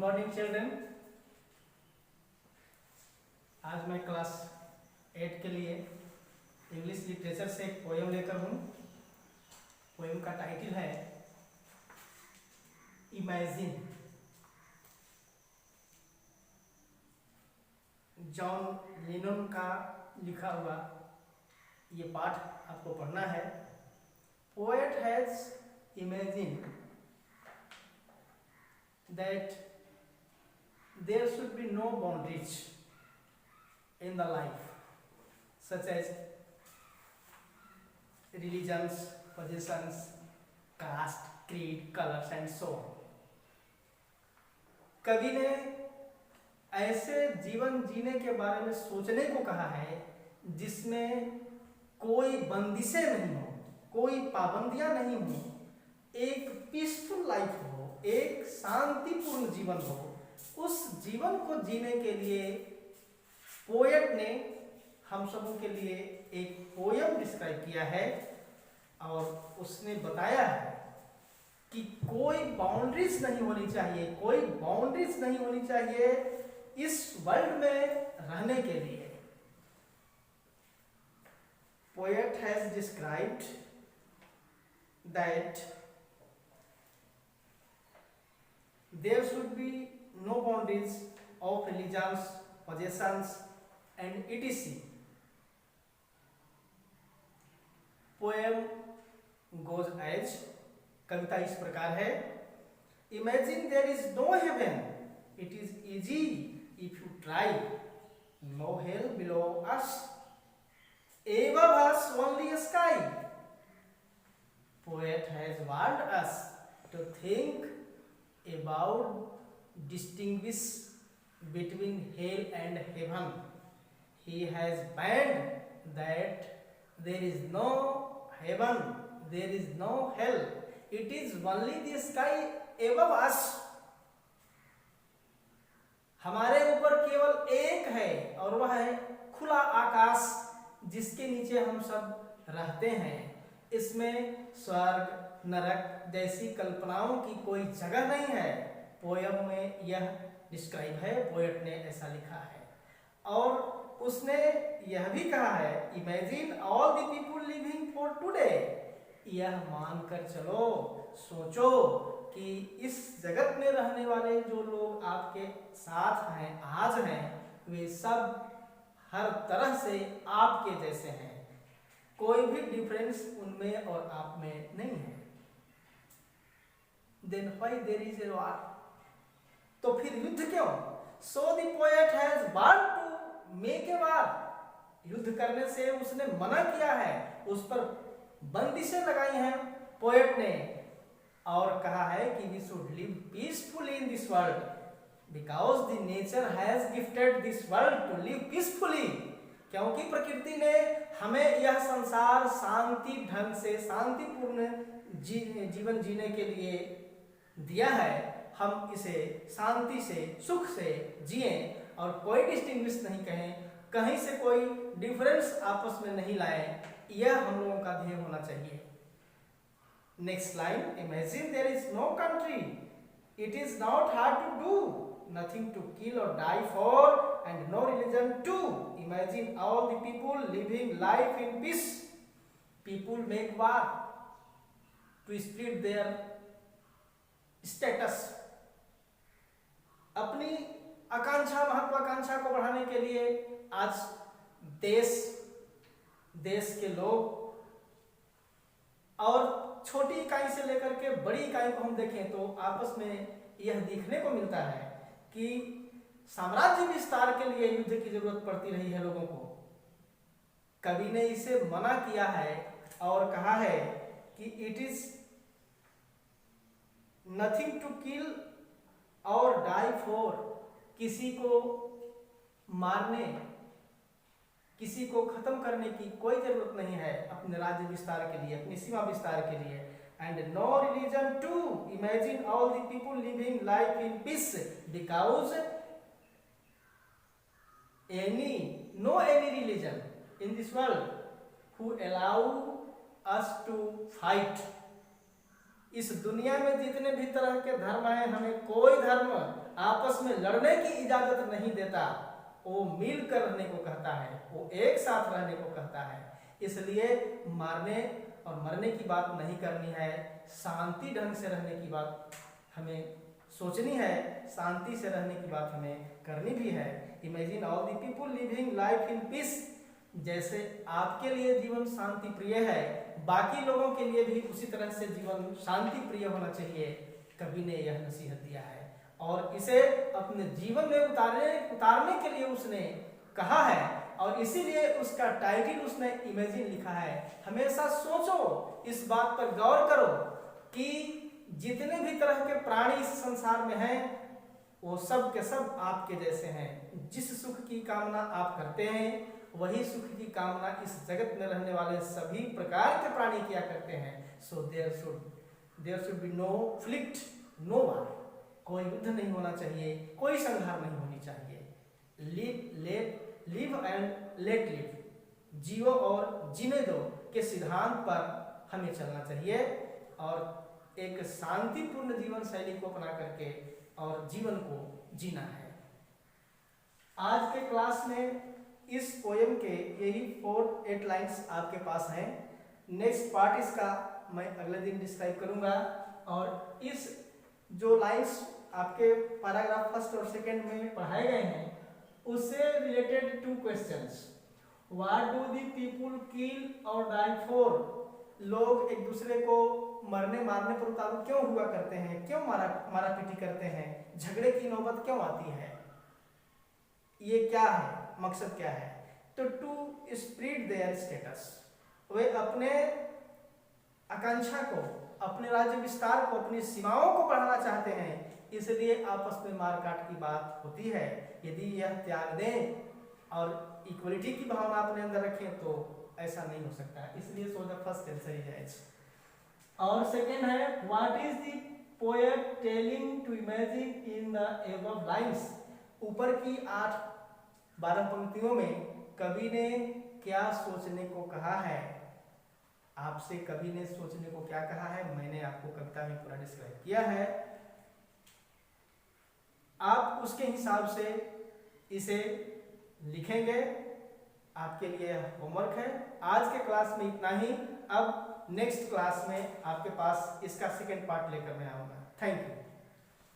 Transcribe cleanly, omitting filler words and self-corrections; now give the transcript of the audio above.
Morning children. आज मैं class 8 के लिए इंग्लिश लिटरेचर से एक पोएम लेकर हूँ। पोएम का टाइटल है इमेजिन। जॉन लेनन का लिखा हुआ ये पाठ आपको पढ़ना है। Poet has imagine that there should be no boundaries in the life, such as religions, possessions, caste, creed, colors and so on. कवि ने ऐसे जीवन जीने के बारे में सोचने को कहा है जिसमें कोई बंदिशें नहीं हो, कोई पाबंदियां नहीं हो, एक पीसफुल लाइफ हो, एक शांतिपूर्ण जीवन हो। उस जीवन को जीने के लिए पोएट ने हम सबों के लिए एक पोएम डिस्क्राइब किया है और उसने बताया है कि कोई बाउंड्रीज नहीं होनी चाहिए, कोई बाउंड्रीज नहीं होनी चाहिए इस वर्ल्ड में रहने के लिए। Poet has described that there should be no boundaries of religions, possessions and etc. Poem goes as, कविता इस प्रकार है। Imagine there is no heaven, it is easy if you try, no hell below us, above us only a sky. Poet has warned us to think about distinguish between hell and heaven. He has banned that there is no heaven, there is no hell, it is only the sky above us. हमारे ऊपर केवल एक है और वह है खुला आकाश जिसके नीचे हम सब रहते हैं। इसमें स्वर्ग नरक जैसी कल्पनाओं की कोई जगह नहीं है। पोयम में यह डिस्क्राइब है, पोएट ने ऐसा लिखा है। और उसने यह भी कहा है imagine all the people living for today. यह मानकर चलो, सोचो कि इस जगत में रहने वाले जो लोग आपके साथ हैं, आज हैं, वे सब हर तरह से आपके जैसे हैं, कोई भी डिफरेंस उनमें और आप में नहीं है। Then why there is a war? तो फिर युद्ध क्यों? So the poet has warned to make a war. युद्ध करने से उसने मना किया है, उस पर बंदिशें लगाई हैं पोएट ने और कहा है कि we should live peacefully in this world because the nature has gifted this world to live peacefully. क्योंकि प्रकृति ने हमें यह संसार शांति ढंग से शांतिपूर्ण जीवन जीने के लिए दिया है। हम इसे शांति से सुख से जिए और कोई डिस्टिंग्विश नहीं कहें, कहीं से कोई डिफरेंस आपस में नहीं लाए। यह हम लोगों का ध्येय होना चाहिए। Next line, imagine there is no country, it is not hard to do, nothing to kill or die for and no religion too. Imagine all the people living life in peace. People make war to split their status. अपनी आकांक्षा महत्वाकांक्षा को बढ़ाने के लिए आज देश के लोग और छोटी इकाई से लेकर के बड़ी इकाई को हम देखें तो आपस में यह देखने को मिलता है कि साम्राज्य विस्तार के लिए युद्ध की जरूरत पड़ती रही है लोगों को। कवि ने इसे मना किया है और कहा है कि it is nothing to kill और डाई फॉर। किसी को मारने, किसी को खत्म करने की कोई जरूरत नहीं है अपने राज्य विस्तार के लिए, अपनी सीमा विस्तार के लिए। And no religion too. Imagine all the people living life in peace because no any religion in this world who allow us to fight. इस दुनिया में जितने भी तरह के धर्म हैं, हमें कोई धर्म आपस में लड़ने की इजाजत नहीं देता, वो मिलकर रहने को कहता है, वो एक साथ रहने को कहता है। इसलिए मारने और मरने की बात नहीं करनी है, शांति ढंग से रहने की बात हमें सोचनी है, शांति से रहने की बात हमें करनी भी है। Imagine all the people living life in peace, जैसे आपके लिए जीवन शांति प्रिय है, बाकी लोगों के लिए भी उसी तरह से जीवन शांति प्रिय होना चाहिए। कवि ने यह नसीहत दिया है और इसे अपने जीवन में उतारने के लिए उसने कहा है, और इसीलिए उसका टाइटल उसने इमेजिन लिखा है। हमेशा सोचो, इस बात पर गौर करो कि जितने भी तरह के प्राणी इस संसार में हैं वो सब के सब आपके जैसे हैं। जिस सुख की कामना आप करते हैं वही सुख की कामना इस जगत में रहने वाले सभी प्रकार के प्राणी किया करते हैं। So there should be no conflict, no war, कोई युद्ध नहीं होना चाहिए, कोई संहार नहीं होनी चाहिए। लिव एंड लेट लिव, जियो और जीने दो के सिद्धांत पर हमें चलना चाहिए और एक शांतिपूर्ण जीवन शैली को अपना करके और जीवन को जीना है। आज के क्लास में इस पोएम के यही 4-8 लाइन्स आपके पास हैं। नेक्स्ट पार्ट इसका मैं अगले दिन डिस्क्राइब करूंगा, और इस जो लाइन्स आपके पैराग्राफ फर्स्ट और सेकंड में पढ़ाए गए हैं उससे related 2 questions. What do the people kill और डाई फॉर, लोग एक दूसरे को मरने मारने पर उतारू क्यों हुआ करते हैं, क्यों मारा पीटी करते हैं, झगड़े की नौबत क्यों आती है, ये क्या है, मकसद क्या है। तो टू स्प्रेड देयर स्टेटस, वे अपने आकांक्षा को, अपने राज्य विस्तार को, अपनी सीमाओं को बढ़ाना चाहते हैं, इसलिए आपस में मारकाट की बात होती है। यदि यह त्याग दें और इक्वलिटी की भावना अपने अंदर रखें तो ऐसा नहीं हो सकता, इसलिए so the first answer is H. और सेकेंड है what is the poet telling to imagine in the above lines, ऊपर की 8-12 पंक्तियों में कवि ने क्या सोचने को कहा है। आपसे कवि ने सोचने को क्या कहा है मैंने आपको कविता में पूरा डिस्क्राइब किया है, आप उसके हिसाब से इसे लिखेंगे। आपके लिए होमवर्क है। आज के क्लास में इतना ही। अब नेक्स्ट क्लास में आपके पास इसका सेकेंड पार्ट लेकर मैं आऊंगा। Thank you.